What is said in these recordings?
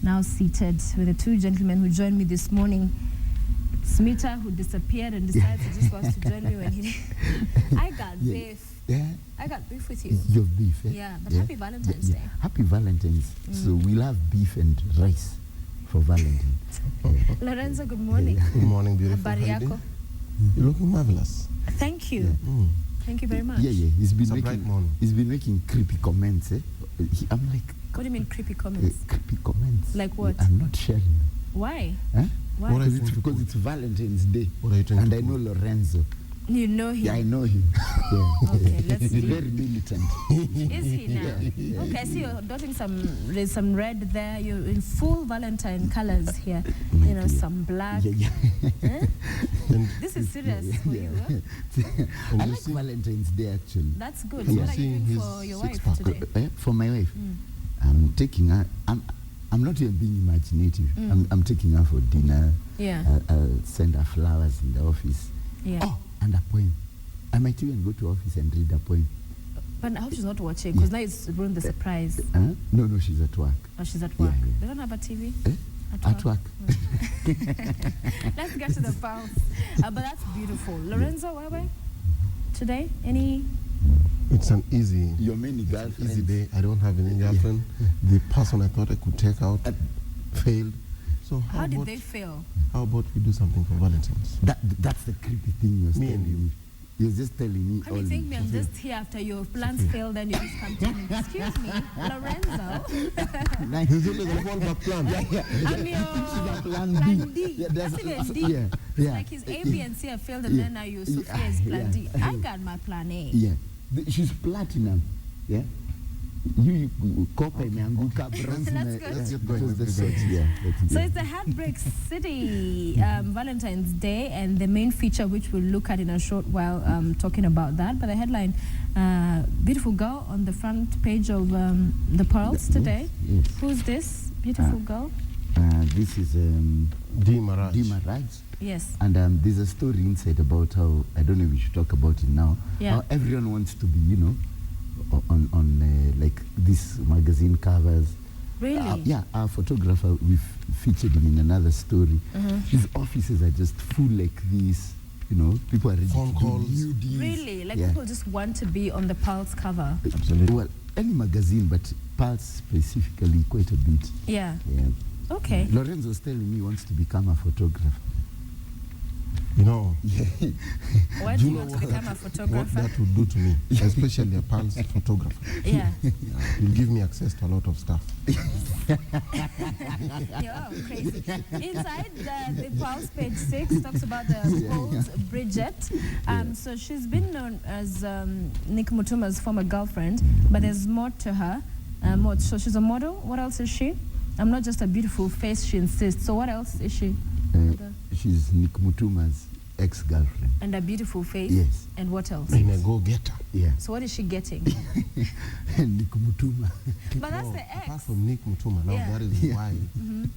now seated with the two gentlemen who joined me this morning. Smita, who disappeared and decides he just wants to join me when he... I got beef. Yeah. I got beef with you. You have beef, eh? Yeah, but happy Valentine's Day. Happy Valentine's. So we'll have beef and rice for Valentine's. Lorenzo, good morning. Good morning, beautiful. Habari yako? You're looking marvelous. Thank you. Thank you very much. Yeah. He's been making creepy comments, eh? I'm like... What do you mean creepy comments? Creepy comments. Like what? I'm not sharing. Why? Huh? Why? What Because it's Valentine's Day. What are you trying and to I know Lorenzo. You know him? Yeah, I know him. Yeah. Okay, let's He's see. very militant. Is he now? Okay, I see you're dotting there's some red there. You're in full Valentine colors here. You know, some black. Yeah. Huh? This is serious for you, huh? I like Valentine's Day, actually. That's good. So what are you doing for your wife today? For my wife? I'm taking her... I'm not even being imaginative. I'm taking her for dinner. Yeah. I'll send her flowers in the office. Yeah. Oh, and a poem. I might even go to office and read a poem. But I hope she's not watching, because now it's ruined the surprise. No, she's at work. Oh, she's at work. Yeah. They don't have a TV? At work. Let's get to the pulse. But that's beautiful. Lorenzo, where today? Any... It's an easy, Your many girlfriends. easy day. I don't have any girlfriend. The person I thought I could take out failed. So How did they fail? How about we do something for Valentine's? That's the creepy thing you're Me and telling me. You're just telling me. How do you think me? I'm just here after your plans failed and you just come to me. Excuse me, Lorenzo. He's only the one that planned. I'm your plan D. Yeah, That's even D. Yeah. It's like his A, B, and C have failed, and then now you Sophia is plan D. I got my plan A. Yeah. She's platinum. Yeah. You copper imeanguka bronze. Let's get going. So it's the Heartbreak City Valentine's Day, and the main feature, which we'll look at in a short while, talking about that. But the headline, beautiful girl on the front page of the Pearls today. Yes. Who's this beautiful girl? This is D. Maraj. Yes. And there's a story inside about how, I don't know if we should talk about it now, how everyone wants to be, on like this magazine covers. Really? Yeah, our photographer, we've featured him in another story. His offices are just full like this, people are ready Phone to calls. do new deals. Really? Like people just want to be on the Pulse cover? Absolutely. Well, any magazine, but Pulse specifically quite a bit. Yeah. Yeah. Okay. Lorenzo was telling me he wants to become a photographer. Why do you want to become a What photographer? that would do to me, especially a Pulse photographer. Yeah. You'll give me access to a lot of stuff. You're crazy. Inside the Pulse page 6 talks about the Rose Bridget. So she's been known as Nick Mutuma's former girlfriend, but there's more to her. So she's a model. What else is she? I'm not just a beautiful face, she insists. So what else is she? She's Nick Mutuma's ex-girlfriend. And a beautiful face? Yes. And what else? In a go-getter. Yeah. So what is she getting? Nick Mutuma. But that's the Apart ex. from Nick Mutuma, now Yeah. that is why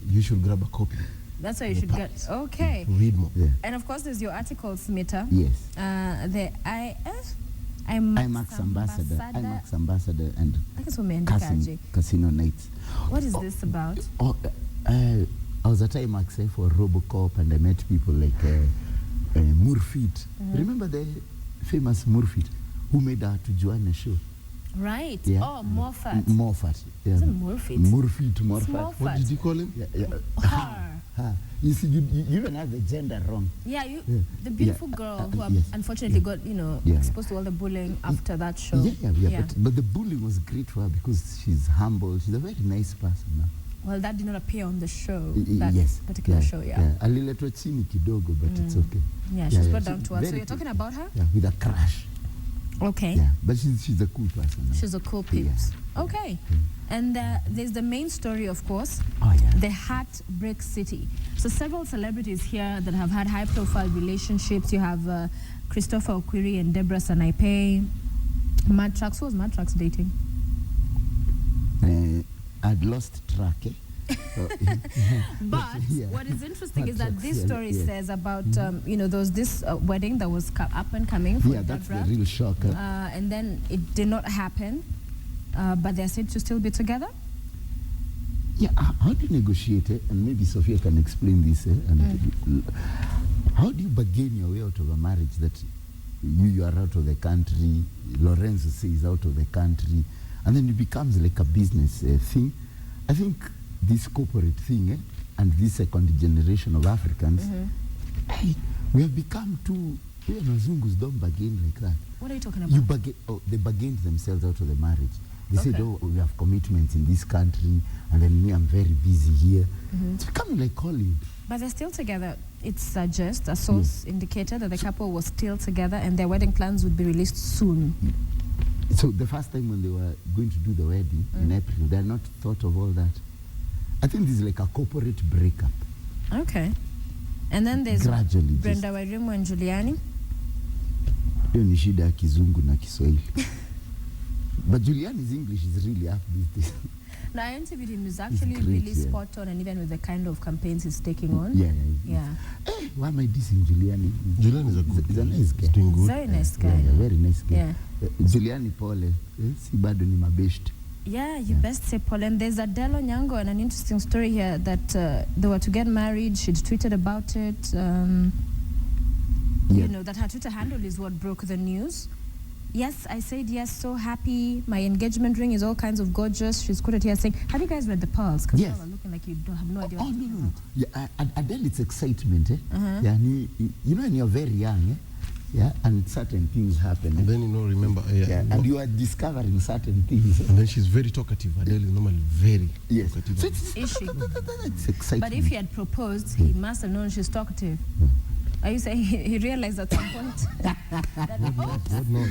you should grab a copy. That's why you should get. Okay. Read more. Yeah. And of course, there's your article, Smita. Yes. The IMAX ambassador. IMAX ambassador and I guess umeandikaje. Casino Nights. What is this about? I was at IMAX for Robocop, and I met people like Murfit. Remember the famous Murfit who made our Tujuane show? Right. Yeah. Oh, Moffat. Moffat. Yeah. Isn't Murfit? Murfit. Moffat. What did you call him? Yeah. Her. You see, you even have the gender wrong. Yeah, the beautiful girl who yes. unfortunately got, exposed to all the bullying after that show. Yeah. But the bullying was great for her because she's humble. She's a very nice person now. Well, that did not appear on the show, yes. particular show, yeah. Aliletwa chini kidogo, but it's okay. Yeah, she's brought down to us. So you're talking about her? Yeah, with a crush. Okay. Yeah, but she's a cool person now. She's a cool peeps. Yeah. Okay. And there's the main story, of course. Oh, yeah. The Heartbreak City. So several celebrities here that have had high-profile relationships. You have Christopher Okwiri and Deborah Sanaipe. Matrax. Who was Matrax dating? I'd lost track, eh? But what is interesting is that this story says about, there was this wedding that was up and coming for that's Deborah. the real shocker. And then it did not happen, but they're said to still be together? Yeah, how do you negotiate? And maybe Sophia can explain this. And how do you bargain your way out of a marriage that you are out of the country, Lorenzo says out of the country, and then it becomes like a business thing? I think this corporate thing and this second generation of Africans, hey, we have become too. We Mazungus don't bargain like that. What are you talking about? They bargained themselves out of the marriage. They said, oh, we have commitments in this country, and then me, I'm very busy here. It's becoming like Hollywood. But they're still together. It suggests, a source indicated that the couple was still together and their wedding plans would be released soon. So the first time when they were going to do the wedding in April, they had not thought of all that. I think this is like a corporate breakup. Okay. And then there's gradually Brenda Wairimu and Juliani. Hiyo ni shida ya Kizungu na Kiswahili. But Juliani's English is really up these days. Now, I interviewed him. He's actually great, really spot on, and even with the kind of campaigns he's taking on. Yeah. Hey, why am I dissing Juliani? Julian is a nice guy. He's doing good. Very nice guy. Yeah, very nice guy. Yeah. Juliani Pole, si bado ni mabest. Yeah, you best say Paul. And there's Adele Onyango, and an interesting story here that they were to get married. She'd tweeted about it. You know, that her Twitter handle is what broke the news. Yes, I said yes, so happy. My engagement ring is all kinds of gorgeous. She's quoted here saying, have you guys read the Pearls? Because yes. you are looking like you don't have no idea Oh, what no. Yeah, Adele, it's excitement. Yeah, you know when you're very young, yeah, and certain things happen. And then, remember... and you are discovering certain things. And then she's very talkative. Adele is normally very talkative. So is she? It's exciting. But if he had proposed, he must have known she's talkative. Are you saying he realized at some point that, What not?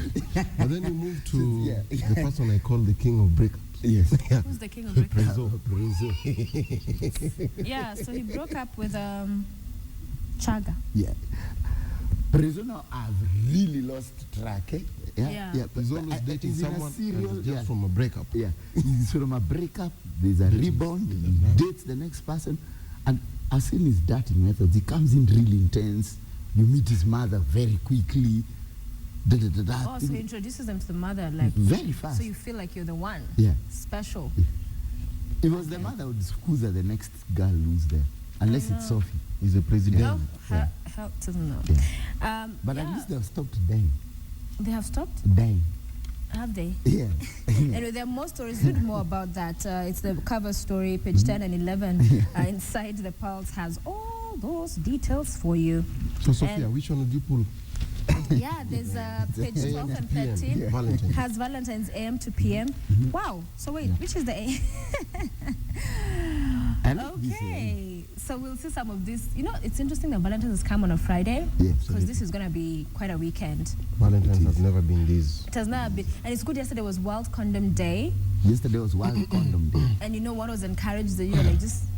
But then you move to the person I call the king of breakups. Yes. Who's the king of breakups? Prezo. Yeah, so he broke up with Chaga. Yeah. Prezo now I've really lost track. Yeah. He's always dating someone just from a breakup. Yeah. He's from a breakup, there's a rebound, he dates the next person, and I've seen his dating methods. He comes in really intense. You meet his mother very quickly. Oh, so he introduces them to the mother like very fast. So you feel like you're the one. Yeah. Special. It was the mother would squeeze the next girl who's there, unless it's Sophie. He's a president. No, help doesn't know. Yeah. But at least they have stopped dying. They have stopped? Dying. Have they? Yeah. Anyway, there are more stories. Read more about that. It's the cover story, page 10 and 11. Inside the Pulse has all those details for you. So, Sophia, which one would you pull? Yeah, there's page 12 and 13. Valentine's. Has Valentine's AM to PM. Wow. So wait, which is the AM? Okay. So we'll see some of this. You know, it's interesting that Valentine's has come on a Friday. Yes. Because this is going to be quite a weekend. Valentine's has never been this. It has never been. And it's good. Yesterday was World Condom Day. Yesterday was World Condom Day. And you know, one was encouraged that you like just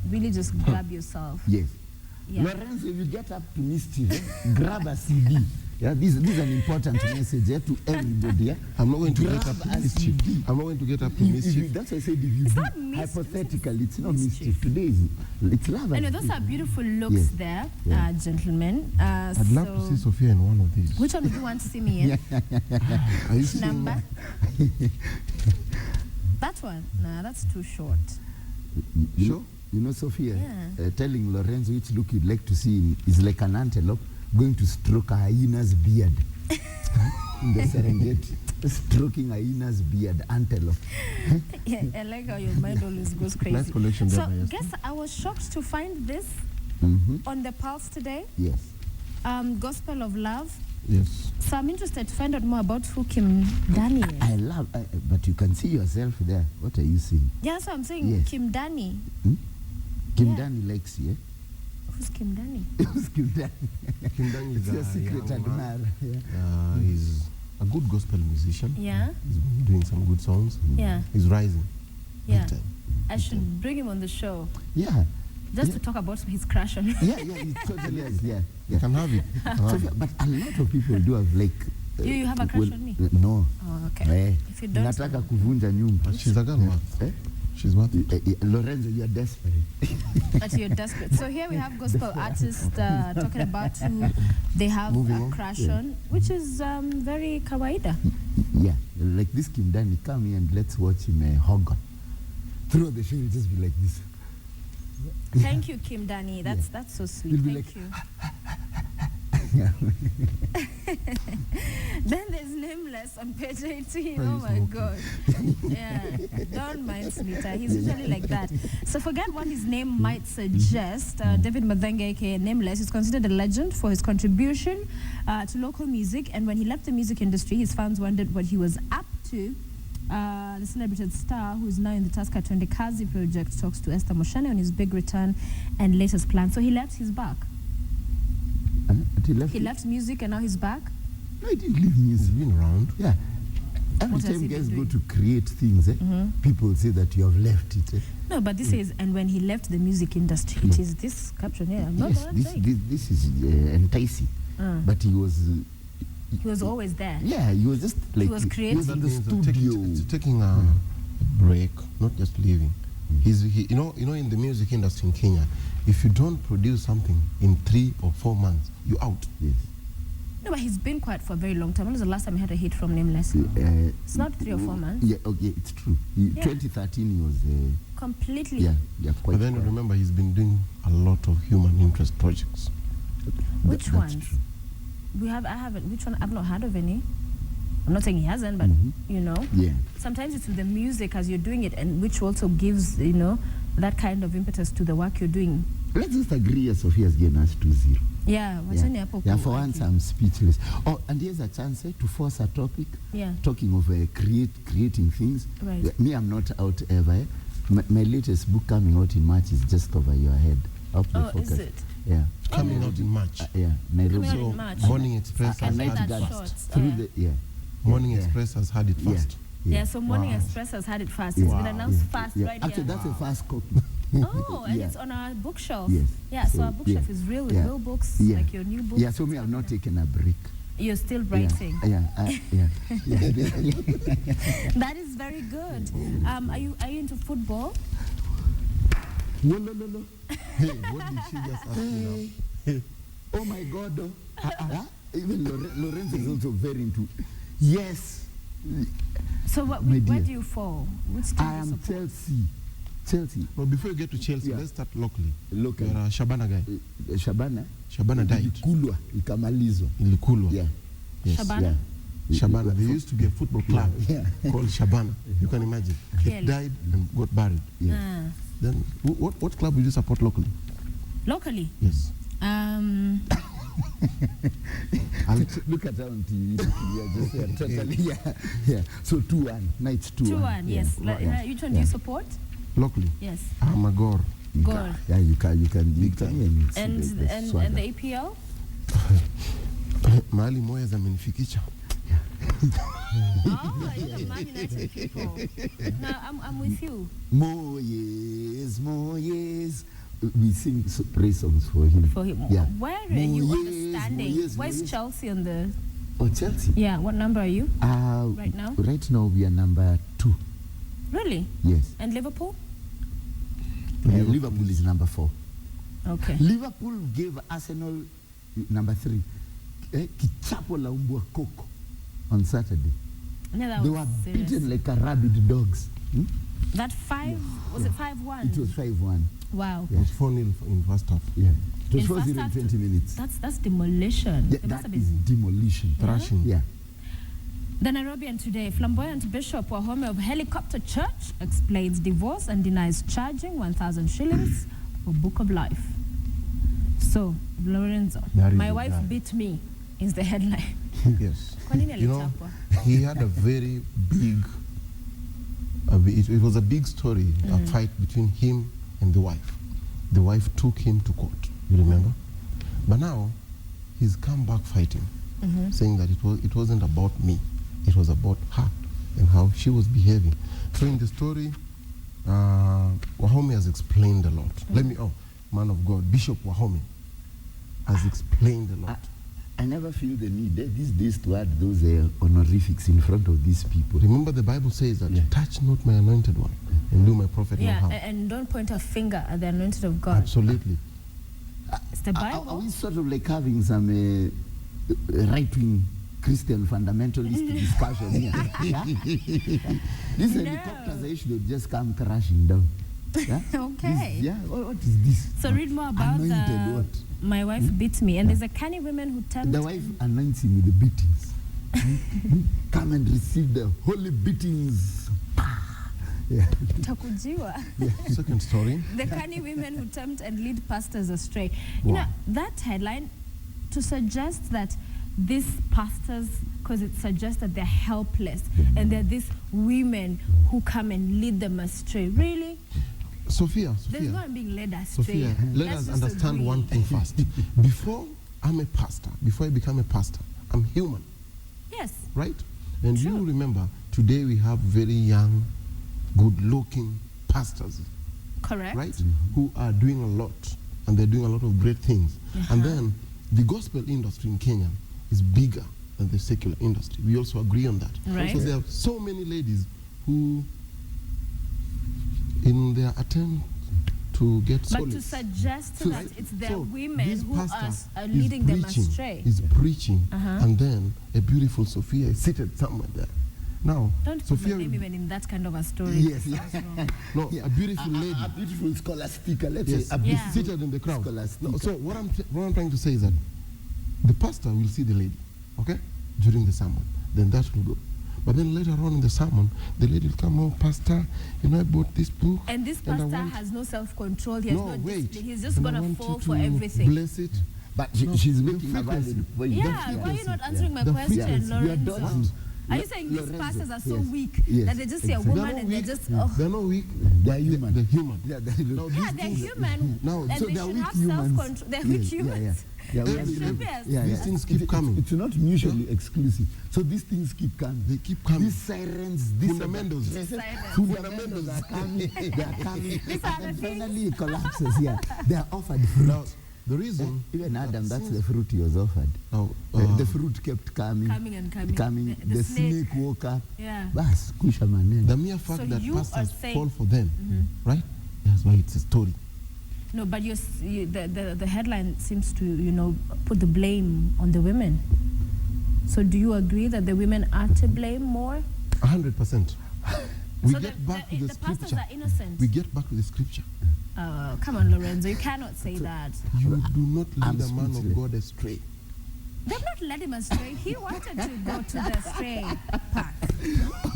grab yourself. Yes. Yeah. Lorenzo, if you get up to mischief, grab a CD. Yeah, this is an important message to everybody. Yeah? I'm not going to Grab get up to a mischief. CD. I'm not going to get up to mischief. That's why I said if you It's do, not mischief. hypothetically, it's not mischief. Today it's love. Anyway, those are beautiful looks there, gentlemen. I'd love to see Sophia in one of these. Which one would you want to see me in? Are you seeing Number? That one? Nah, that's too short. You know, Sophia, telling Lorenzo which look you'd like to see him is like an antelope going to stroke a hyena's beard. In the Serengeti, stroking a hyena's beard, antelope. Yeah, I like how your mind always goes crazy. Nice collection there So, by guess I was shocked to find this on the Pulse today. Yes. Gospel of Love. Yes. So I'm interested to find out more about who Kim Dani is. I love, but you can see yourself there. What are you seeing? Yeah, that's what I'm saying. Yes. Kim Dani. Kim Dani likes you. Who's Kim Dani? Who's Kim Dani? Kim Dani is Your secret admirer. He's a good gospel musician. Yeah. He's been doing some good songs. Yeah. He's rising. Yeah. Big time. I should bring him on the show Yeah. just to talk about his crush on him. Yeah, he totally is. Yeah. You can have it. Sophia, but a lot of people do have like. You have a crush on me? No. Oh, okay. If you don't, Nataka kuvunja nyumba. But she's a girl, what? She's what? Lorenzo, you are desperate. but you're desperate. So here we have gospel artists talking about who they have a crush on, which is very kawaida. Yeah, like this Kim Dani, come here and let's watch him hog on. Throughout the show, he'll just be like this. Thank you, Kim Dani. That's so sweet. You'll be Thank like, you. Yeah. Then there's Nameless on page 18. Are Oh you my smoking? God. Yeah, don't mind Smita. He's usually like that. So forget what his name might suggest. David Madenge, aka Nameless, is considered a legend for his contribution to local music. And when he left the music industry, his fans wondered what he was up to. The celebrated star, who is now in the Tusker Twende Kazi project, talks to Esther Moshane on his big return and latest plan. So he left his back. He left music and now he's back. No, he didn't leave He's music. been around. Yeah. Every What has time he guys been go doing? to create things, people say that you have left it. No, but this is, and when he left the music industry, it is this caption here. I'm not Yes, that this, saying. this, this is enticing. But he was, He was always there. yeah, he was just like, was creative. in That the means studio. taking a break, not just leaving. You know, in the music industry in Kenya, if you don't produce something in 3 or 4 months, you're out. Yes. No, but he's been quiet for a very long time. When was the last time he had a hit from Nameless? It's not 3 or 4 months. Yeah, okay, it's true. Yeah. 2013 he was, Completely. yeah, quite But then quiet. remember, he's been doing a lot of human interest projects. Which That's ones? true. I haven't. Which one? I've not heard of any. I'm not saying he hasn't, but you know, Yeah. sometimes it's with the music as you're doing it, and which also gives, you know, that kind of impetus to the work you're doing. Let's just agree as Sophie has given us 2-0. Yeah, wachani hapo Yeah, ku- for once I'm speechless. Oh, and here's a chance to force a topic. Yeah. Talking of creating things. Right. Me, I'm not out ever. My latest book coming out in March is Just Over Your Head. Up the Oh, focus. is it? Yeah. Coming out in March. Yeah, Nairobi. Coming out in So March. Morning Express Can has make had that it short. first. Through Yeah. the, yeah. Morning Yeah. Express has had it Yeah. first. Yeah, so Morning Wow. Express has had it fast. Yeah. It's been Wow. announced fast Yeah. right Actually, here. that's a fast copy. Oh, and Yeah. it's on our bookshelf. Yes. Yeah, so So, our bookshelf yeah. is real with Yeah. real books, Yeah. like your new book. Yeah, so me, I've not taken a break. You're still writing. Yeah, yeah. That is very good. Are you into football? No, no, no, no. Hey, what did she just ask me now? Oh my God. Even Lorenzo is also very into. Yes. So My where dear. do you fall? Which team I do you am support? Chelsea. Well, before you get to Chelsea, Yeah. let's start locally. Local. You're a Shabana guy. Shabana died. Ilikulwa, ikamalizwa. Ilikulwa. Yeah. Yes. Shabana? Yeah. Shabana. There used to be a football club Yeah. called Shabana. You can imagine. Clearly. It died and got buried. Yeah. Ah. Then, what club would you support locally? Locally? Yes. Look at that on TV. Yeah, just, yeah, totally. Yeah. So 2-1. Nights 2-1. 2-1, yes. Yeah. Yeah. Which one do you support? Locally. Yes. Amagor. Goal. Yeah, you can even see And the swagger. the APL? Mahali Moyes amenifikisha. Oh, you're the Man United people. No, I'm with you. Moyes. We sing praise songs for him. For him. Yeah. Where are you on the Moyes, standing? Moyes, Where's Moyes. Chelsea on the... Oh, Chelsea. Yeah, what number are you? Right now? Right now we are number 2. Really? Yes. And Liverpool? Liverpool is number 4. Okay. Liverpool gave Arsenal number 3. Kichapo la umbwa koko on Saturday. Yeah, that They was were serious. beaten like a rabid dogs. That 5, was it 5-1? It was 5-1. Wow. It was 4-0 in first half. Yeah. It was In 4-0 first in half, 20 minutes. That's demolition. Yeah, It must that have is been. demolition. Thrashing. Yeah. The Nairobian today, flamboyant Bishop Wahome of Helicopter Church explains divorce and denies charging 1,000 shillings for Book of Life. So, Lorenzo, That is my a wife guy. beat me is the headline. Yes. Kwa nini You know, alichapwa? he had a very big, it was a big story, a fight between him and the wife. The wife took him to court, you remember? But now, he's come back fighting, saying that it wasn't about me, it was about her and how she was behaving. So in the story, Wahome has explained a lot. Man of God, Bishop Wahome has explained a lot. I never feel the need these days to add those honorifics in front of these people. Remember the Bible says that, Yeah. touch not my anointed one and do my prophet no Yeah, harm. and don't point a finger at the anointed of God. Absolutely. It's the Are Bible. we sort of like having some right-wing Christian fundamentalist discussion here? Yeah? These No. helicopters, they should just come crashing down. Yeah? Okay. This, yeah, what is this? So read more about Anointed what? My Wife Beats Me. And there's a canny women who tempt. The wife anoints him with the beatings. Come and receive the holy beatings. Yeah. Takujiwa. Second story. The canny women who tempt and lead pastors astray. You know, that headline, to suggest that these pastors, because it suggests that they're helpless and they're these women who come and lead them astray. Really? Sophia, There's no one being led astray. Sophia, let Let's us just understand agree. one thing first. Before I'm a pastor, before I become a pastor, I'm human, Yes. right? And True. you remember, today we have very young, good-looking pastors, Correct. right? Who are doing a lot, and they're doing a lot of great things. And then the gospel industry in Kenya is bigger than the secular industry. We also agree on that. Right. So there are so many ladies who, in their attempt to get But solace, to suggest that it's their so women this who are pastor is leading them preaching, astray. Is preaching, Uh-huh. and then a beautiful Sophia is seated somewhere there. Now, Don't put Sophia, my name even in that kind of a story. Yes, It yeah. sounds wrong. no, Yeah. a beautiful lady, A beautiful scholastica, let's yes, say. A Yeah. beautiful seated in the crowd. scholastica. No, so what I'm trying to say is that the pastor will see the lady, okay, during the sermon. Then that will go. But then later on in the sermon, the lady will come, oh, pastor, you know, I bought this book. And this and I pastor want- has no self-control. He has no, wait. discipline. He's just And I going to want fall you for to everything. Bless it. But No, she's the making a frequency. valid point. Yeah, The why are you frequency. not answering my The question, frequency. You are Lorenzo? dodging. Are you saying these Lorenzo, pastors are so yes. weak Yes, that they just see a exactly. woman They're not and they weak. just, They're not weak. They're human. They're human. Yeah, Now, yeah, these they're things- human. Now, and so they they're should weak have humans. self-control. They're weak humans. Yeah, They're we- trivias. These things keep coming. It's not mutually exclusive. So these things keep coming. They keep coming. These sirens, these Fundamentals. fundamentals are coming. They are coming. These are the And things. finally it collapses. Yeah, they are offered fruit. Now, the reason Even Adam, that's since- the fruit he was offered. now, The fruit kept coming. Coming and coming. Coming. The The snake. snake woke up. Yeah. Bas, kusha maneno. the mere fact So that you are pastors saying- fall for them, right? That's why it's a story. No, but the headline seems to, put the blame on the women. So do you agree that the women are to blame more? 100%. We So get back to the pastors scripture. are innocent. We get back to the scripture. Come on, Lorenzo, you cannot say that. You do not I'm lead a man of speechless. God astray. They've not led him astray. He wanted to go to the astray path.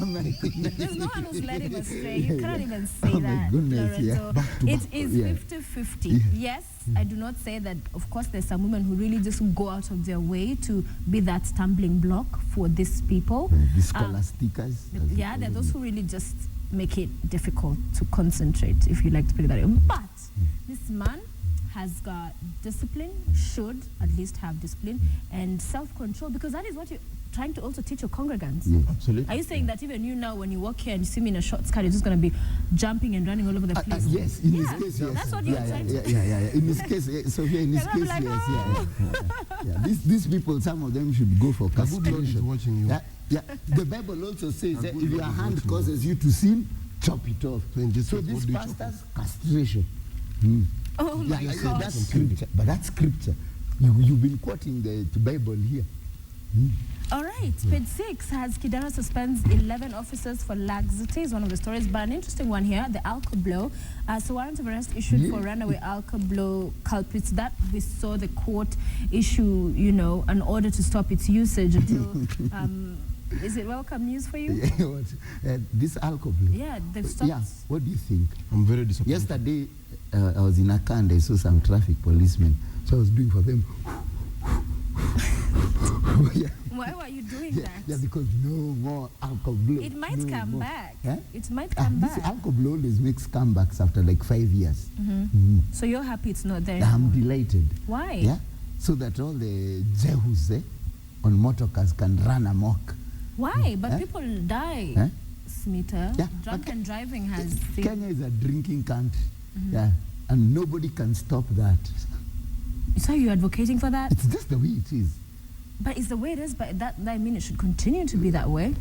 Oh my goodness. There's no one who's led him astray. You cannot even say Oh my that, goodness, yeah. Lorenzo. Back to It back. is Yeah. 50-50. Yeah. Yes, I do not say that. Of course, there's some women who really just go out of their way to be that stumbling block for these people. The scholasticas. Yeah, there are those who really just make it difficult to concentrate, if you like to put it that way. But this man has got discipline, should at least have discipline, and self-control, because that is what you're trying to also teach your congregants. Yeah. Absolutely. Are you saying that even you now, when you walk here and you see me in a short skirt, you're just going to be jumping and running all over the place? Yes, in Yeah, this case, yes. that's what you're trying to yeah. In this case, Sophia, in this And I'm case, like, yes, yeah. These people, some of them should go for The good Lord is castration. watching you. Yeah. The Bible also says that good if your Lord is hand watching causes you to sin, chop it off. So in this So case, these what do you chop pastors, castration. Hmm. Oh my Yeah, God. that's scripture. But that's scripture. You've been quoting the Bible here. All right, page 6 has Kidana suspends 11 officers for laxity, is one of the stories, but an interesting one here, the alcohol blow. So warrant of arrest issued for runaway alcohol blow culprits. That we saw the court issue, an order to stop its usage until, is it welcome news for you? This alcohol. Yeah, they've stopped. Yeah, what do you think? I'm very disappointed. Yesterday, I was in Akanda, I saw some traffic policemen. So I was doing for them. Yeah. Why were you doing Yeah, that? yeah, because no more alcohol blow. It might no come more. back. Eh? It might come This back. alcohol blow always makes comebacks after like 5 years. So you're happy it's not there I'm anymore. delighted. Why? Yeah, so that all the Jehus on motorcars can run amok. Why? But Eh? people die, Eh? Smita. Yeah, Drunken driving has... Kenya is a drinking country. Yeah, and nobody can stop that. So you're advocating for that? It's just the way it is. But it's the way it is, but that mean it should continue to be that way.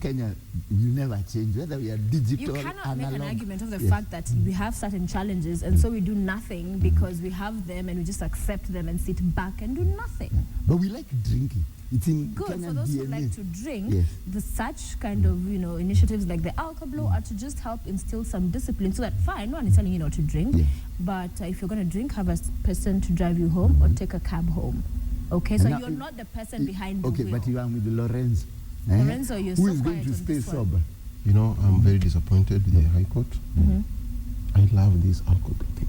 Kenya will never change, whether we are digital, You cannot make an analog. argument of the Yes. fact that we have certain challenges and so we do nothing because we have them and we just accept them and sit back and do nothing. But we like drinking. It's in Good Kenyan for those who DNA. like to drink. Yes. The such kind of initiatives like the Alcablo are to just help instill some discipline, so that fine, no one is telling you not to drink, Yeah. but if you're going to drink, have a person to drive you home or take a cab home. Okay, so And now you're not the person behind the Okay, wheel. but you are with Lorenzo. Lorenzo, you're Who so is going quiet to on stay this one. sober? You know, I'm very disappointed with the High Court. Mhm. I love this alcohol thing.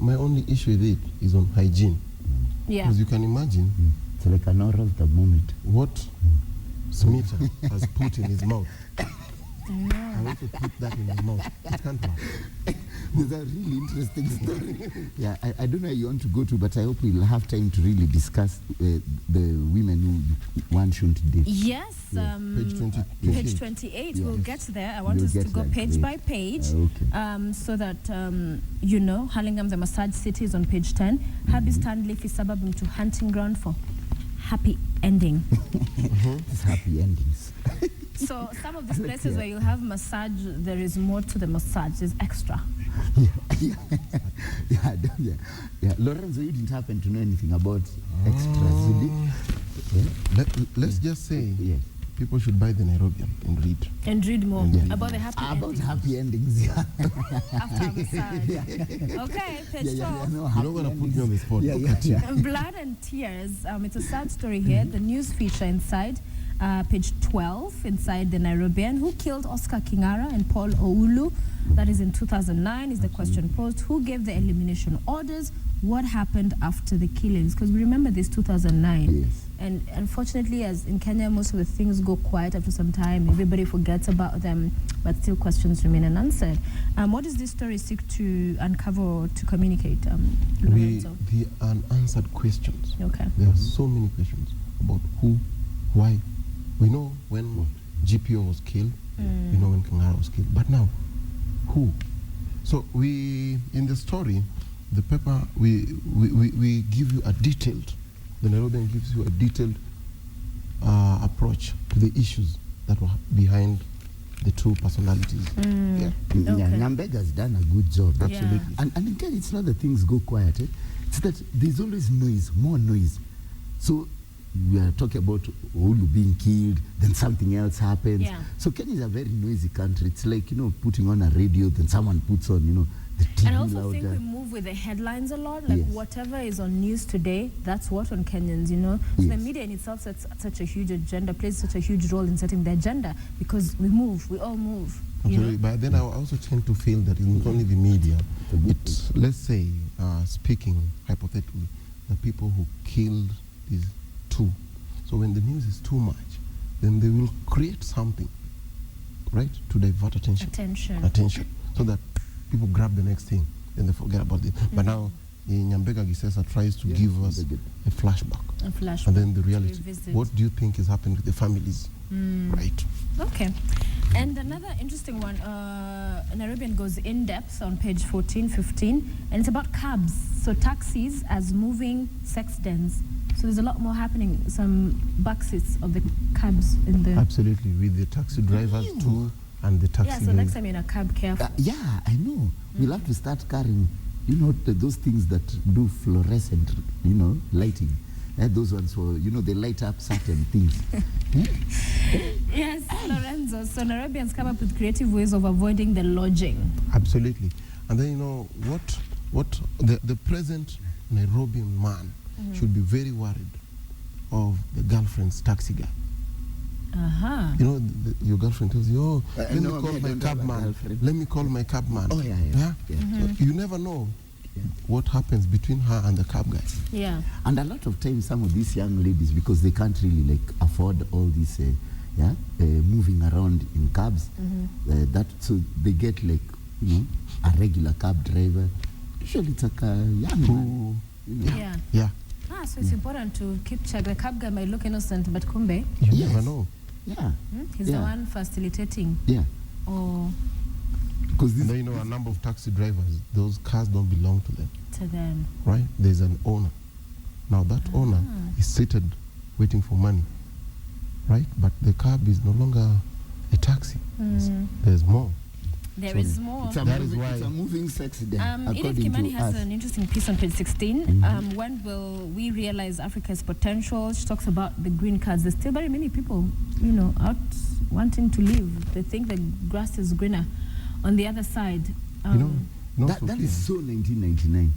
My only issue with it is on hygiene. Yeah. Because you can imagine It's like an oral thermometer. what Smita has put in his mouth. I know. I want to put that in my mouth. It can't work. There's a really interesting story. Yeah, I don't know where you want to go to, but I hope we'll have time to really discuss the women who one shouldn't date. Yes. Yeah. Page 20. Page 28, Yeah. we'll get there. I want You'll us to get go there, page great. by page Okay. so that, Hurlingham, the massage city, is on page 10. Happy Stanley is suburb to hunting ground for happy ending. It's happy endings. So some of these places where you have massage, there is more to the massage. There's extra. Yeah. Lorenzo, you didn't happen to know anything about extras, did you? Yeah? Let's just say Yes. people should buy the Nairobian and read. And read more Yeah. about the happy About ending happy endings, yeah. after a massage. Okay, page 12. no, You're happy not going to put endings. me on the spot. Yeah, Look yeah, at you. yeah. Blood and Tears. It's a sad story here. The news feature inside, page 12, inside the Nairobian. Who killed Oscar Kingara and Paul Oulu? That is in 2009, is the question posed. Who gave the elimination orders? What happened after the killings? Because we remember this 2009. Yes. And unfortunately, as in Kenya, most of the things go quiet after some time. Everybody forgets about them, but still questions remain unanswered. What does this story seek to uncover or to communicate, Lorenzo? The unanswered questions. Okay. There are so many questions about who, why. We know when GPO was killed. We know when Kangara was killed. But now, who? So we, in the story, the paper, we give you a detailed, the Nairobian gives you a detailed approach to the issues that were behind the two personalities. Yeah. Yeah, Okay. Nyambega's done a good job. Yeah. Absolutely. And in Kenya, it's not that things go quiet. It's that there's always noise, more noise. So we are talking about Olu being killed, then something else happens. Yeah. So Kenya is a very noisy country. It's like, putting on a radio, then someone puts on, the TV And I also louder. think we move with the headlines a lot. Like Yes. whatever is on news today, that's what on Kenyans, So the Yes. media in itself sets such a huge agenda, plays such a huge role in setting the agenda because we move, we all move. Absolutely. But then I also tend to feel that it's not only the media. It's, let's say, speaking hypothetically, the people who killed these two. So when the news is too much, then they will create something, right, to divert attention. Attention. So that people grab the next thing, then they forget about it. But now, Nyambega Gisesa tries to give us a flashback. A flashback. And then the reality. revisit. What do you think is happening to the families? Right. Okay. And another interesting one, Nairobian goes in depth on page 14, 15, and it's about cabs. So taxis as moving sex dens. So there's a lot more happening. Some backseats of the cabs in the... Absolutely. With the taxi drivers too, and the taxi Yeah, so next time you're in a cab, careful. Yeah, I know. We'll have to start carrying, those things that do fluorescent, lighting. Those ones for, they light up certain things. Yes, Lorenzo. So Nairobians come up with creative ways of avoiding the lodging. Absolutely. And then what the present Nairobian man should be very worried of the girlfriend's taxi guy. Uh-huh. Your girlfriend tells you, oh, let me no, call I my don't have a cabman. girlfriend. Let me call my cabman. Oh, yeah. So you never know what happens between her and the cab guy. Yeah. And a lot of times, some of these young ladies, because they can't really afford all this, moving around in cabs, so they get a regular cab driver. Usually it's like a young man. Yeah. Yeah. So it's important to keep check. The cab guy might look innocent, but kumbe, You never know. Yeah. he's the Yeah. one facilitating. Yeah. Or Because And this then a number of taxi drivers, those cars don't belong to them, to them. right? There's an owner. Now that owner is seated waiting for money, right? But the cab is no longer a taxi. There's more. There Sorry. is more. It's a, That is moving, why- it's a moving sex den, Edith according Kimani to has us. an interesting piece on page 16. When will we realize Africa's potential? She talks about the green cards. There's still very many people, out wanting to live. They think the grass is greener on the other side. That is so 1999.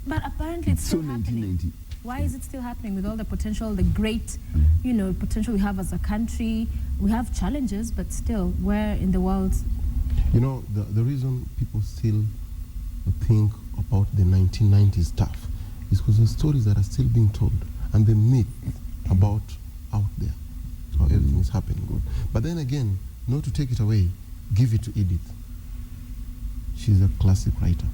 But apparently it's So still happening. 1990. Why is it still happening with all the potential, the great, potential we have as a country? We have challenges, but still, where in the world? The reason people still think about the 1990s stuff is because the stories that are still being told and the myth about out there, how everything is happening good. But then again, not to take it away, give it to Edith. She's a classic writer.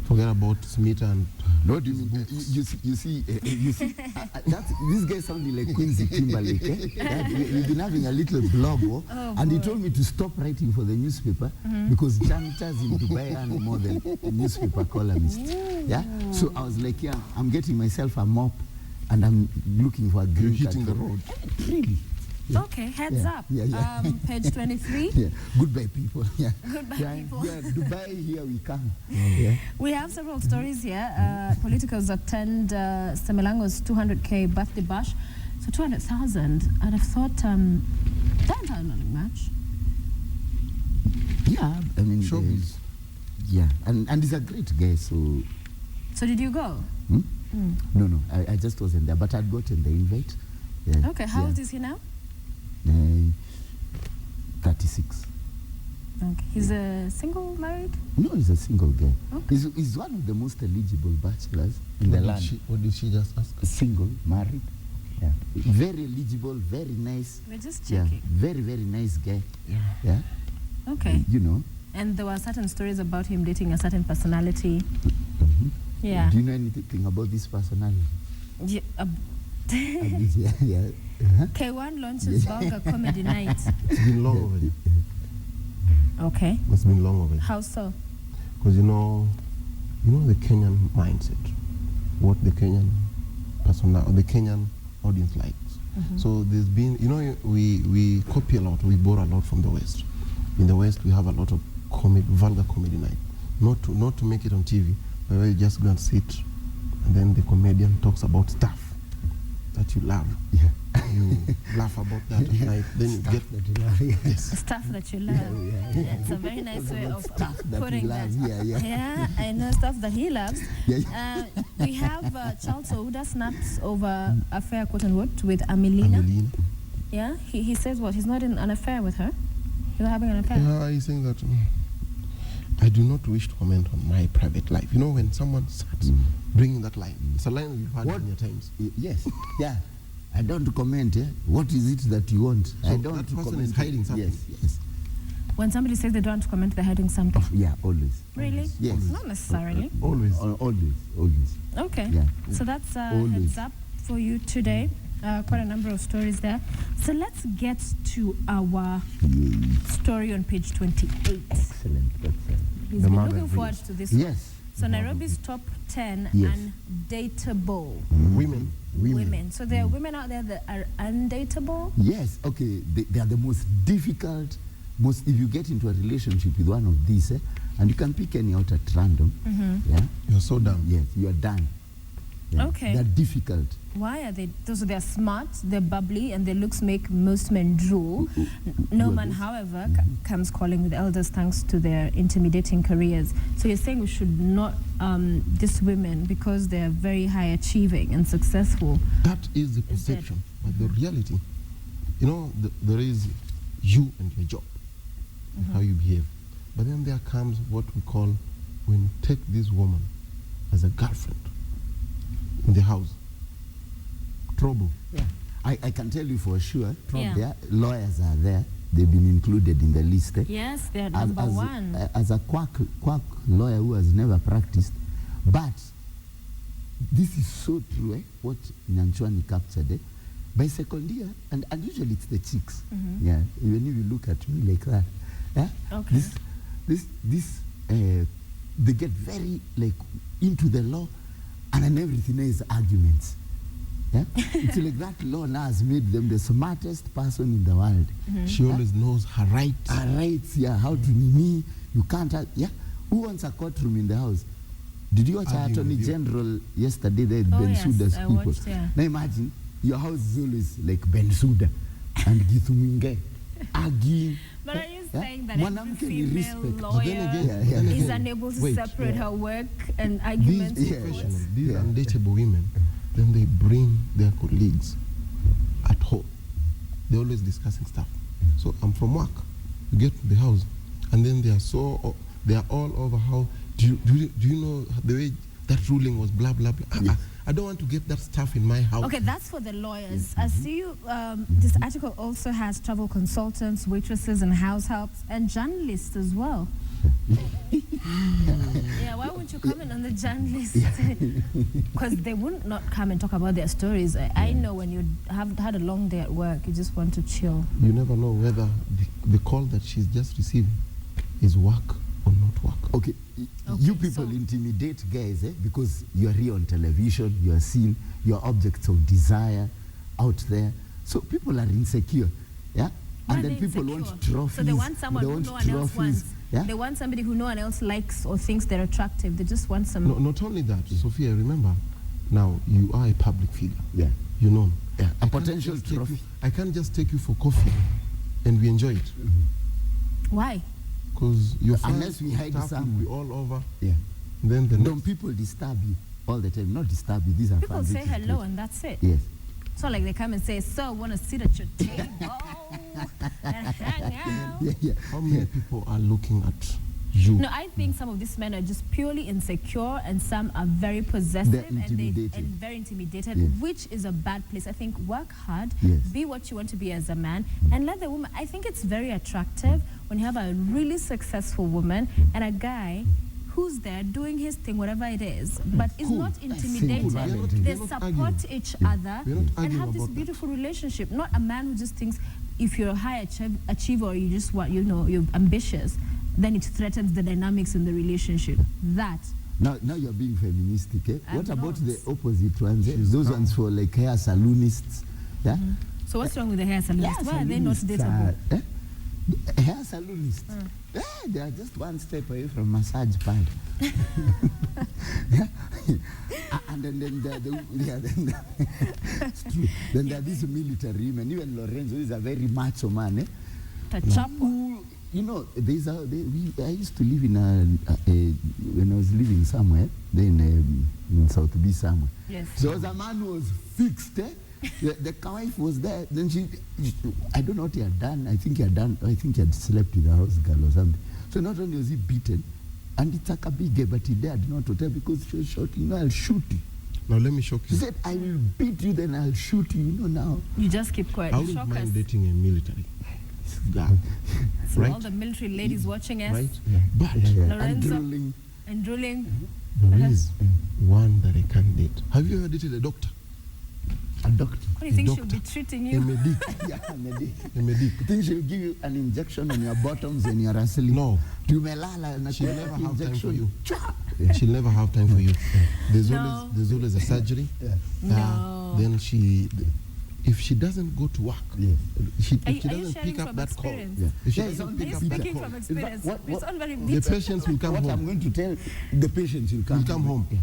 Forget about Smith and No, do you mean, you see, this guy sounding like Quincy Timberlake. We've been having a little blog, and he told me to stop writing for the newspaper because janitors in Dubai earn more than a newspaper columnist. Yeah, so I was like, I'm getting myself a mop, and I'm looking for a green You're card hitting the for- road. Really? Yeah. Okay, heads up. Yeah. Page 23. Yeah. Goodbye, people. Yeah. Goodbye, people. Yeah, Dubai, here we come. Yeah. We have several stories here. Politicals attend Semilango's 200K birthday bash. So 200,000. I'd have thought, that not much. Yeah, I mean, Showbiz. yeah, and he's a great guy, so. So did you go? No, I just wasn't there, but I'd gotten the invite. Yeah, Okay, how old is he now? 36. Okay. He's a single, married? No, he's a single guy. Okay. He's one of the most eligible bachelors in the land. What did she just ask? Single, married. Yeah. Very eligible, very nice. We're just Yeah, checking. very, very nice guy. Yeah. Yeah. Okay. And And there were certain stories about him dating a certain personality. mhm. Yeah. Do you know anything about this personality? Yeah, Yeah. Uh-huh. K1 launches Vulgar Comedy Night. It's been long already. Okay. It's been long already. How so? Because the Kenyan mindset, what the Kenyan the Kenyan audience likes. So there's been, we copy a lot, we borrow a lot from the West. In the West, we have a lot of vulgar comedy night. Not to make it on TV, but where you just go and sit, and then the comedian talks about stuff that you love. Yeah. You laugh about that at night, then you get yes. Stuff that you love. Yeah. It's a very nice way of Stuff that we putting love. that. Yeah. I know stuff that he loves. Yeah. We have Charles Ouda snaps over affair, quote unquote, with Amelina. Amelina. Yeah, he says what? He's not in an affair with her. He's not having an affair. Yeah, he's saying that I do not wish to comment on my private life. When someone starts bringing that line, it's a line we've had What? many times. Yes. Yeah. I don't comment. What is it that you want? So I don't that person comment. is hiding something. Yes. When somebody says they don't want to comment, they're hiding something. Yeah, always. Really? Yes. Not necessarily. Always. Always. Okay. Yeah. So that's Always. heads up for you today. Quite a number of stories there. So let's get to our Yay. story on page 28. Excellent. He's The been mother looking forward dreams. to this one. Yes. So Nairobi's top 10 Yes. undateable Women. So there are women out there that are undateable. Yes. Okay. They are the most difficult. If you get into a relationship with one of these, and you can pick any out at random. Yeah. You're so dumb. Yes. You are done. Yeah. Okay. They're difficult. Why are they? So they're smart, they're bubbly, and their looks make most men drool. No man, however, comes calling with elders thanks to their intimidating careers. So you're saying we should not diss women because they're very high achieving and successful. That is the perception. But the reality, there is you and your job, and how you behave. But then there comes what we call when you take this woman as a girlfriend in the house. Trouble. Yeah. I can tell you for sure. Yeah. Yeah, lawyers are there. They've been included in the list. Yes, they're number one. As a quack lawyer who has never practiced, but this is so true. What Nyanchwani captured. By second year, and usually it's the chicks. Yeah, even if you look at me like that, yeah. Okay. This they get very into the law, and then everything is arguments. Yeah, it's like that law now has made them the smartest person in the world. She always knows her rights. Her rights, yeah, how to nini, You can't, yeah. Who wants a courtroom in the house? Did you watch our Arguing Attorney with you. General yesterday? They Oh, Bensouda's yes, I people. watched, yeah. Now imagine your house is always like Bensouda and Githumwinge arguing. But are you Yeah? saying that every Mwanamke ni female respect. But lawyer then again, Yeah, yeah. is unable to Wait, separate yeah. her work and These arguments? in court? professionals, these Yeah. undateable women, then they bring their colleagues at home. They're always discussing stuff. So I'm from work, you get to the house, and then they are all over how, do you know the way that ruling was blah, blah, blah. Yeah. I don't want to get that stuff in my house. Okay, that's for the lawyers. I see you, this article also has travel consultants, waitresses and house helps, and journalists as well. Yeah, why won't you comment on the journalists? Because they would not come and talk about their stories. I know when you have had a long day at work, you just want to chill. You never know whether the call that she's just receiving is work or not work. Okay, Okay, you people so- intimidate guys because you are here on television, you are seen, you are objects of desire out there. So people are insecure, yeah? Why And are then they people insecure? want trophies. So they want someone they who want no one else trophies, wants. yeah? They want somebody who no one else likes or thinks they're attractive. They just want some. No, not only that, Sophia, remember, now you are a public figure. Yeah. You know. Yeah, a I can't potential just take trophy. you- I can't just take you for coffee and we enjoy it. Why? Because your Unless friends we or hide staff will somewhere. be all over. Yeah. Then the Don't next, people disturb you all the time? Not disturb you, these are People fans, say which is hello great. and that's it. Yes. It's not like they come and say, "So, want to sit at your table and hang out." Yeah, yeah. how many people are looking at you? No, I think some of these men are just purely insecure, and some are very possessive They're and intimidated. very intimidated, Yes. which is a bad place. I think work hard, Yes. be what you want to be as a man, and let the woman. I think it's very attractive when you have a really successful woman and a guy who's there doing his thing, whatever it is, but is Cool. not That's simple. intimidated. We're not- They we're not support arguing. each Yeah. other We're not and arguing have this about that. beautiful relationship. Not a man who just thinks if you're a high achiever or you just want, you're ambitious, then it threatens the dynamics in the relationship. That. Now you're being feministic, eh? I'm What about not. the opposite ones? Eh? Those ones for like hair salonists, yeah? So what's wrong with the hair salons? Why are they not salonists dateable? are, hair salonists. They are just one step away from massage pad. Yeah. And then it's true. Then there are these military women. Even Lorenzo is a very macho man. Eh? Tachapo. Who, you know, I used to live in when I was living somewhere, then in South B somewhere. Yes. So there was a man who was fixed. The wife was there. Then I don't know what he had done. I think he had slept with a house girl or something. So not only was he beaten, and it's a kabige, but he dared not to tell because she was shouting, "No, I'll shoot you." Now let me shock He you. said, "I will beat you, then I'll shoot you." You know now. You just keep quiet. I You wouldn't shock us. mind dating a military guy, So right? all the military ladies watching us Right? Yeah. But And Lorenzo. drooling. and drooling. there is one that I can't date. Have you ever dated a doctor? A doctor. What do you think she'll Doctor. be treating A you? medic? Yeah, maybe. A medic? You think she'll give you an injection on your bottoms when you're asleep? No. Tumelala na She'll kuweka never have time for injection. you. Yeah. She'll never have time for you. There's No. always a surgery. Yeah. No. Then if she doesn't go to work, Yes. if she Are you doesn't sharing pick up from that call, experience? Yeah. if she Yeah, it's doesn't only Are pick you up that speaking call, from experience? what- It's all very the detailed. patients will come What I'm home. going to tell, the patients will come. Will come home. Yeah.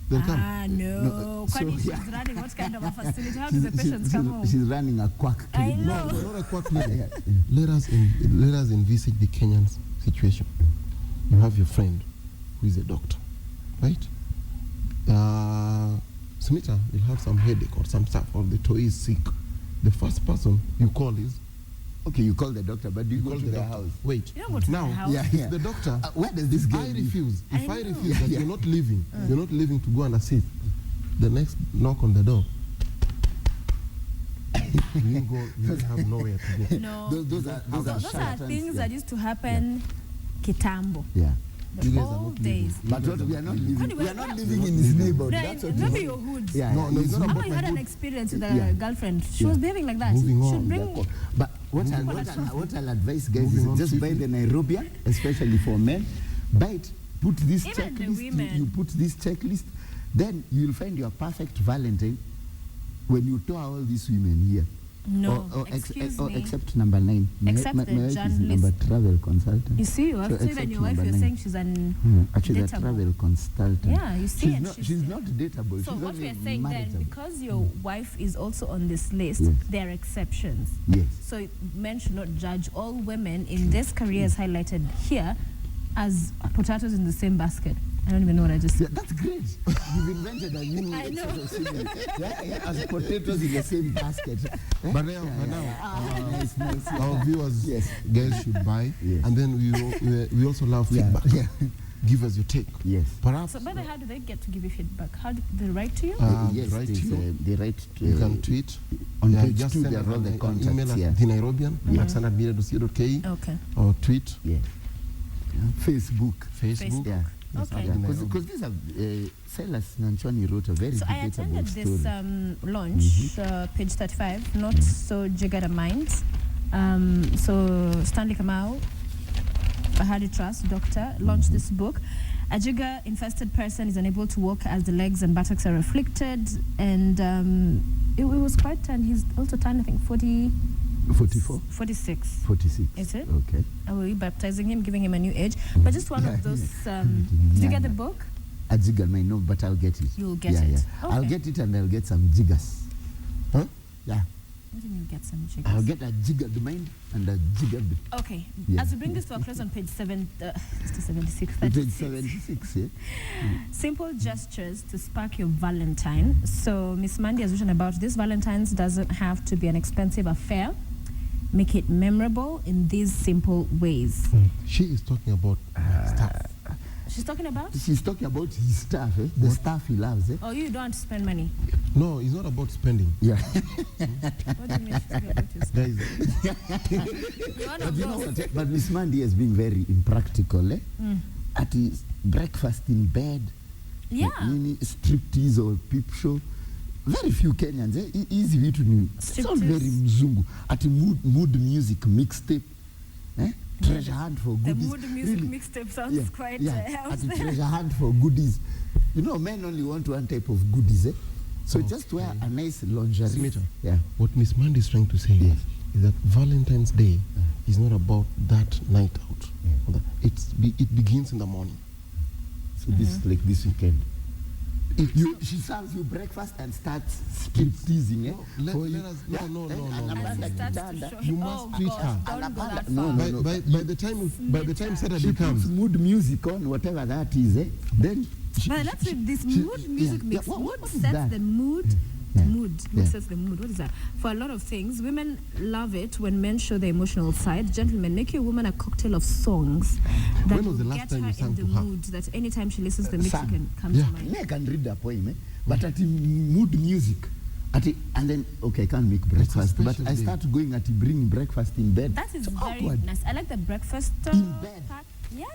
They'll come. Ah, no. No, so, Kwani she's yeah. running what kind of a facility? How do the patients come home? She's running a quack I clinic. know. No, not a quack lady. Yeah. Let us envisage the Kenyan situation. You have your friend who is a doctor, right? Smita will have some headache or some stuff, or the toy is sick. The first person you call is Okay, you call the doctor, but do you go call to the their doctor. house? Wait. You don't go to now, their house. Yeah, if yeah. the doctor, Where does this go? I refuse. If I I know. refuse that Yeah. you're not leaving, you're not leaving to go and assist, the next knock on the door, you go, you have nowhere to go. No. Those are Those are charlatans, things yeah. that used to happen kitambo. Yeah. The You guys are old not days. But what we are not living, Kwani we are not we're living not in his living. neighborhood. No, That's what maybe we- your hood. Yeah, No, no, his it's not hood. How about about you had my an hood. experience with a Yeah. girlfriend? She Yeah. was behaving like that. Moving Should on. bring But what I'll advise guys Moving on is just buy swiftly. the Nairobi, especially for men. Buy it, put this Even the checklist, women. you put this checklist, then you'll find your perfect Valentine when you tour all these women here. No, Or excuse me. except number 9. Except the my wife is journalist. number travel consultant. You see, you have So to say that except your wife, number you're 9. saying she's an Actually, a dateable. travel consultant. Yeah, you see, and She's not dateable. So she's what only we're saying then, marriageable. because your wife is also on this list, Yes. there are exceptions. Yes. So men should not judge all women in this career as highlighted here as potatoes in the same basket. I don't even know what I just Yeah, said. that's great. You've invented a new I know. sort of simile. Yeah, as potatoes in the same basket. But now, Nice. our viewers, Yes. guys should buy, Yes. and then we also love Yeah. feedback. Yeah. Give us your take. Yes. Perhaps So, but how do they get to give you feedback? How do they write to you? Yes, write there's, to you. they write You can tweet. on Yeah, page just 2 send there us are all the an contacts email at here. thenairobian at standardmedia.co.ke Okay. or tweet Yes. Facebook. Facebook. Yeah. Okay. Because these are Silas Nanchwani wrote a very So I debatable attended story. this launch, page 35, Not So Jigara Minds. So Stanley Kamau, Bahari Trust, doctor, launched this book. A Jiga-infested person is unable to walk as the legs and buttocks are afflicted. And it was quite turned. He's also turned, I think, 44? 46. 46. Is it? Okay. Are we baptizing him, giving him a new age? But just one of those. Did you get the book? A jigger, may know, but I'll get it. You'll get yeah, it. Yeah. I'll Okay. get it and I'll get some jiggers. Huh? Yeah. What do you mean get some jiggers? I'll get a jiggered mind and a jiggered Okay. Yeah. As we bring this to a close on page 76, page 36. 76, yeah? Simple gestures to spark your Valentine. So Miss Mandy has written about this. Valentine's doesn't have to be an expensive affair. Make it memorable in these simple ways. She is talking about stuff. She's talking about? She's talking about his stuff, the stuff he loves. Oh, you don't have to spend money. No, it's not about spending. Yeah. What do you mean she's talking about your stuff? Guys, You're one But of you know those. what? But Miss Mandy has been very impractical. At his breakfast in bed, Yeah. nini striptease or peep show. Very few Kenyans, easy vitu ni sound Striptease. very mzungu. At mood music mixtape, treasure hunt for The goodies. mood music Really? mixtape sounds quite At healthy. the treasure hunt for goodies. You know, men only want one type of goodies. So just wear a nice lingerie. Smita, Yeah. what Miss Mandy is trying to say Yes. is that Valentine's Day is not about that night out. Yeah. It begins in the morning. So this is like this weekend. She serves you breakfast and starts strip teasing. Let for you. us, Yeah. no. As he starts to show You him, must oh treat gosh, her. don't go that No, far. no. By the time Saturday She puts comes, mood music on, whatever that is. Then she, But let's read this she- mood music yeah, mix. yeah, What is sets that? the mood? Yeah. Mood. Yeah. What sets the mood? What is that? For a lot of things, women love it when men show their emotional side. Gentlemen, make your woman a cocktail of songs that When was will the last get time her you sang in the to her? mood. That anytime she listens to the music Sang. can come Yeah. to mind. Me, I can read the poem, but at the mood music, and then okay, I can't make breakfast, but special I day. start going at bringing breakfast in bed. That is So very awkward. nice. I like the breakfast In bed. part. Yeah.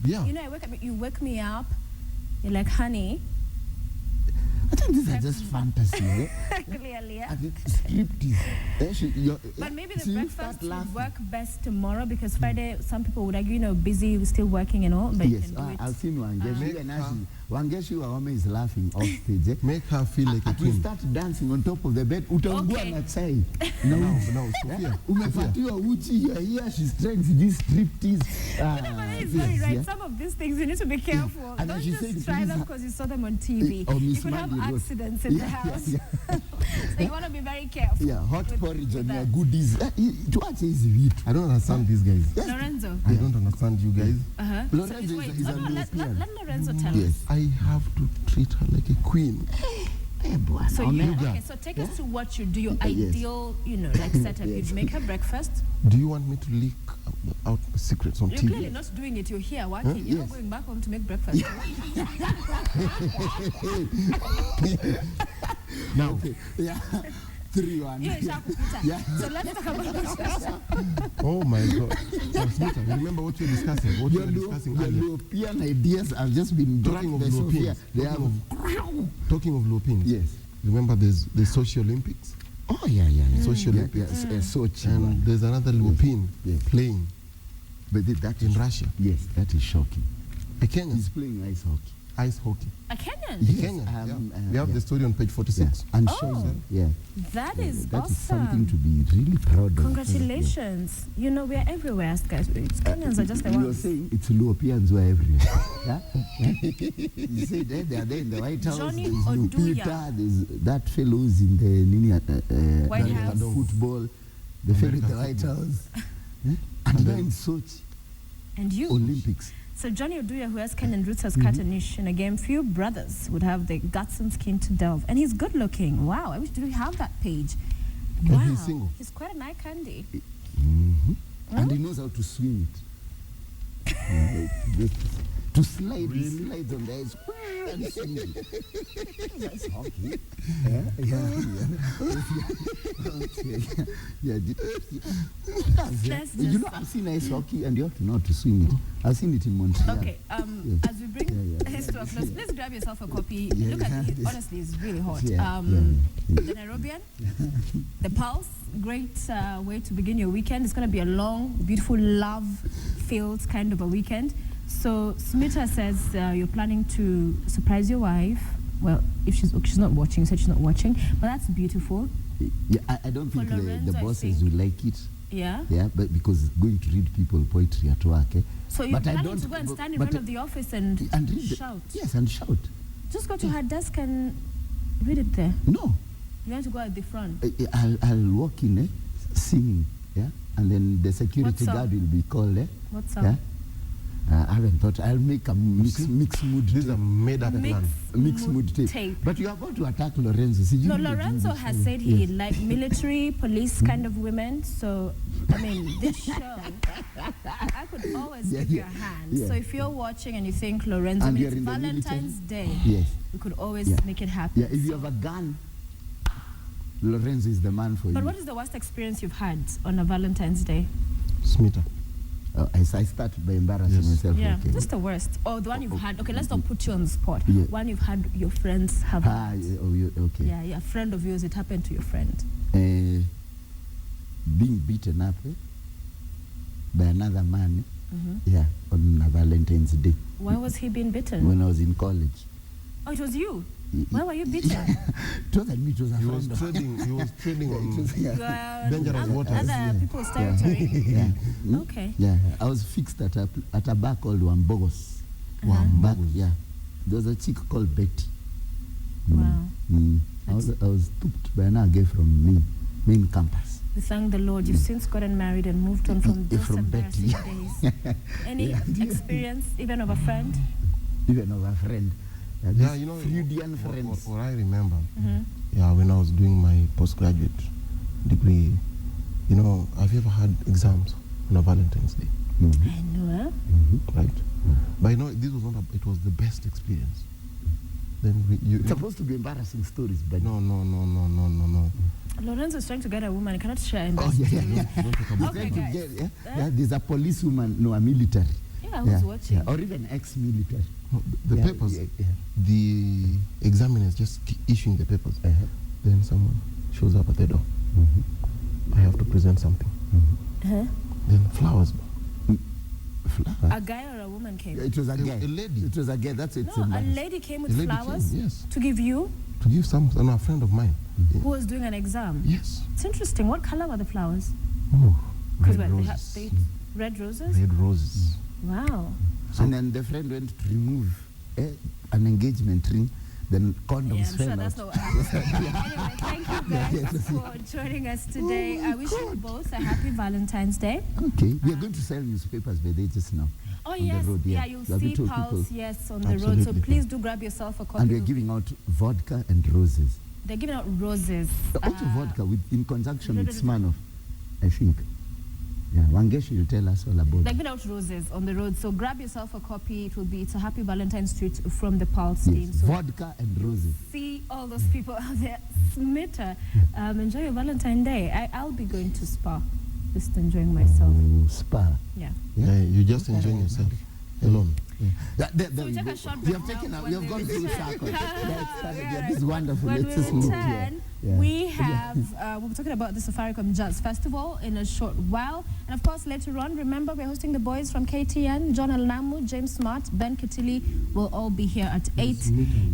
Yeah. You know, you wake me up. You're like, honey. I think these are just fantasies. Clearly, yeah. And it's scripted. But maybe the so you breakfast start would laughing. work best tomorrow because Friday, some people would argue, busy, still working and all, but you Yes, can do it. I've seen Wangeshi. Make And her- actually, Wangeshi Wawame is laughing off stage. make her feel like a At we queen. start dancing on top of the bed, utaungua Okay. na chai. No, Sophia. Umepatiwa uchi, you are here, she's trying to do striptease. But it's very yes, right. yeah. Some of these things you need to be careful. And Don't she just said, try please, them because you saw them on TV. or Miss You could have Mandy wrote. accidents in the house. So you want to be very careful. Yeah, hot with- porridge with on your that. goodies. Tuache hizi vitu. I don't understand these guys. Yes. Lorenzo. I don't understand you guys. Uh-huh. Lorenzo is a let European. Lorenzo tell Yes. us. I have to treat her like a queen. Eh, boy, So I'll you make- okay? So take us to what you do. Your Yes. ideal, like setup. Yes. You'd make her breakfast. Do you want me to leak out secrets on You're TV? clearly not doing it. You're here working. You're not Yes. going back home to make breakfast. Now, Okay. Yeah. 3-1. You're Shakupita. Yeah. So let's talk about oh my God. Now, Smita, remember what you were discussing? What you were discussing Your earlier? European ideas have just been Talking dragged of by Sophia. Europeans. They have. Talking of Lopin. Yes. Remember there's the Sochi Olympics? Oh, yeah. Social Yeah, Olympics. Sochi. And there's another Lopin Yes. playing But that in is, Russia. yes, that is shocking. A Kenyan. He's playing ice hockey. ice hockey. A Kenyan? Yes, Kenya. yeah. We have the story on page 46. And Oh. Shine, yeah. That is That awesome. is something to be really proud of. Congratulations. You know, we're everywhere, guys. Kenyans are just the You're ones. saying it's Luopians who are everywhere. Yeah? You said they are there in the White House. Johnny There's Oduya. Lupita, there's that fellow who's in the White the House. football, the fellow in the American White football. House. And now in Sochi, And you. Olympics. So Johnny Oduya, who has Kenyan roots, has cut a niche in a game few brothers would have the guts and skin to delve. And he's good looking. Wow, I wish we have that page. And Wow, he's single. he's quite an eye candy. And he knows how to swing it. To slide, he slides on the ice and swings it. That's hockey. Yeah. Let's You just- know, I've seen ice hockey and you have to know how to swing it. I've seen it in Montreal. Okay, as we bring Yeah. this to a close, please grab yourself a copy. Yeah, Look at yeah. it. Honestly, it's really hot. Yeah, The Nairobian, the Pulse, great way to begin your weekend. It's going to be a long, beautiful, love-filled kind of a weekend. So Smita says you're planning to surprise your wife. Well, if she's not watching, said she's not watching, but that's beautiful. Yeah, I don't For think Lorenzo, the I bosses think- will like it. Yeah. Yeah, but because going to read people poetry at work. So you're But I planning don't- to go and but- stand in but- front of the office and And read shout. Yes, and shout. Just go to her desk and read it there. No, You want to go at the front. I'll walk in singing. Yeah, and then the security song? guard will be called. What's Yeah. up? I haven't thought. I'll make a mix mood. These are made up plans. Mix mood tape. But you're about to attack Lorenzo. See, No, you- Lorenzo has said he liked military, police kind of women. So, I mean, this show, I could always Yeah, give you a yeah, hand. yeah. So if you're watching and you think Lorenzo, And I mean, you're it's in the Valentine's Day, Yes. we could always Yeah. make it happen. Yeah, if you have a gun, Lorenzo is the man for But you. what is the worst experience you've had on a Valentine's Day? Smita. I start by embarrassing Yes. myself. Yeah, Okay. just the worst. Or the one you've had. Okay, let's not put you on the spot. Yeah. One you've had your friends have. Ah, had. okay. Yeah, a friend of yours, it happened to your friend. Being beaten up by another man, Mm-hmm. yeah, on a Valentine's Day Why was he being bitten? when I was in college. Oh, it was you. Why were you beaten? It wasn't me, it was a He friend was of- trading. He was trading on. Yeah. Dangerous waters. Other people's territory. Yeah. Okay. Yeah, I was fixed at a bar called Wambogos. Back, yeah. There was a chick called Betty. Wow. I was stooped by an girl from main campus. We thank the Lord. You've since gotten married and moved on from those From embarrassing Betty. days. Any experience, even of a friend? Even of a friend. Yeah, you know, Freudian friends. what I remember, Mm-hmm. yeah, when I was doing my postgraduate degree, you know, have you ever had exams on a Valentine's Day, Mhm. I know, eh? right? But you know, this was not. It was the best experience. Then It's supposed to be embarrassing stories, but no. Lorenzo is trying to get a woman. He cannot share in Oh, this. yeah. Don't talk about Okay, Trying to guys. get, yeah, there's a policewoman, no, a military. Yeah, who's watching? Yeah, or even ex-military. no, the Yeah, papers. yeah. The examiners just keep issuing the papers. Uh-huh. Then someone shows up at the door. Mhm. I have to present something. Uh-huh. Then flowers. Flower. A guy or a woman came? Yeah, it was a guy. A lady. It was a guy. That's it's No, a embarrassing. lady came A with lady flowers came, yes, to give you, to give some. No, a friend of mine. who was doing an exam. Yes. It's interesting. What color were the flowers? Oh, Because red they have roses. red roses. Red roses. Wow. And then the friend went to remove an engagement ring, then condoms Yeah, I'm fell sure out. that's not what happened. Anyway, thank you guys for joining us today. I wish you both a happy Valentine's Day. Okay, we are going to sell newspapers by day just now. Oh, On the yes. road, Yeah, yeah. you'll We have see told Pulse, people. yes, on the road. So Absolutely. please do grab yourself a copy. And we are giving out vodka and roses. They're giving out roses. Also vodka in conjunction with no, no. Smirnoff, I think. Yeah, Wangeshi will tell us all about They're it. giving out roses on the road. So grab yourself a copy. It's a happy Valentine's treat from the Pulse team. Yes, So vodka and roses. see all those people out there. Smitter, enjoy your Valentine's Day. I'll be going to Spa, just enjoying myself. Oh, spa. Yeah. Yeah. Yeah, you just enjoying yourself alone. There So we we take go. a short We break have taken now. we have When gone we full return- circle. That's Yeah, this is wonderful. When Let's we just move return, here. Yeah. we have we'll be talking about the Safaricom Jazz Festival in a short while. And of course, later on, remember, we're hosting the boys from KTN, John Alnamu, James Smart, Ben Katili will all be here at 8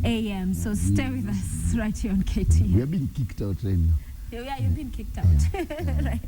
a.m. So stay with us right here on KTN. We are being kicked out right now. Yeah, you've been kicked out. Right.